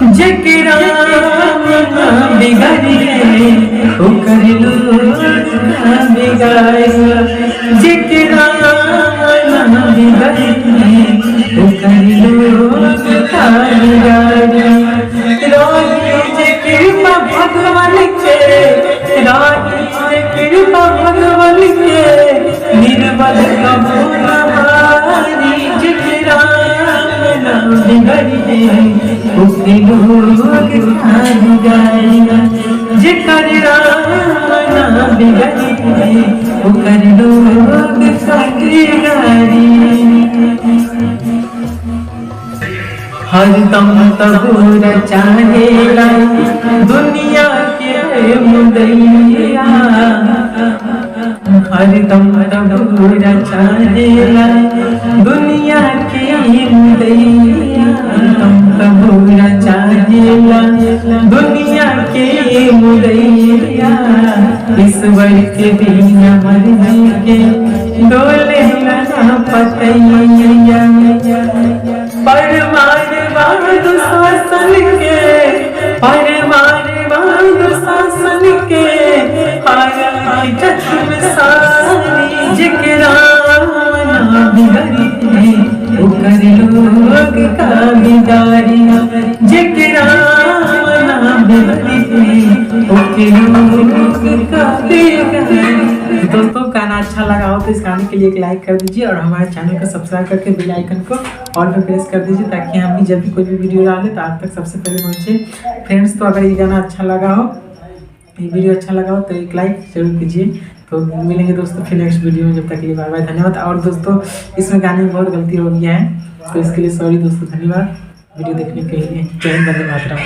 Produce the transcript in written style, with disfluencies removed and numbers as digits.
जकरा बिगड़िए ओकर लोग बिगाड़े, जकरा बिगड़िए ओकर लोग बिगाड़े। रानी कृपा भगवान के, रानी कृपा भगवान के, निर्बल कबो नहारी। जकरा बिगड़िए ओके लोग बिगाड़े, जकरा बिगड़िए ओकर लोग बिगाड़े। हरदम तबूर चाहेला दुनिया के मुदैया, हरदम तबूर चाहेला दुनिया के मुदैया, हरदम तबूर चाहेला दुनिया के मुदैया। ईश्वर के बिना मर्जी के डोले ना पतैया, परमार शासन के, परमार शासन के सारी। जकरा बिगड़िए ओकर लोग का बिगाड़ी, जकरा बिगड़िए ओकर लोग का बिगाड़ी। दोस्तों गाना अच्छा लगा हो तो इस गाने के लिए एक लाइक कर दीजिए और हमारे चैनल को सब्सक्राइब करके बेल आइकन को ऑल पे प्रेस कर दीजिए, ताकि हम भी जब भी कोई भी वीडियो डालें तो आप तक सबसे पहले पहुंचे। फ्रेंड्स, तो अगर ये गाना अच्छा लगा हो, ये वीडियो अच्छा लगा हो तो एक लाइक जरूर कीजिए। तो मिलेंगे दोस्तों फिर नेक्स्ट वीडियो में, जब तक के लिए बाय बाय, धन्यवाद। और दोस्तों इसमें गाने में बहुत गलती हो गया है तो इसके लिए सॉरी दोस्तों, धन्यवाद वीडियो देखने के लिए। जय हिंद, वंदे मातरम।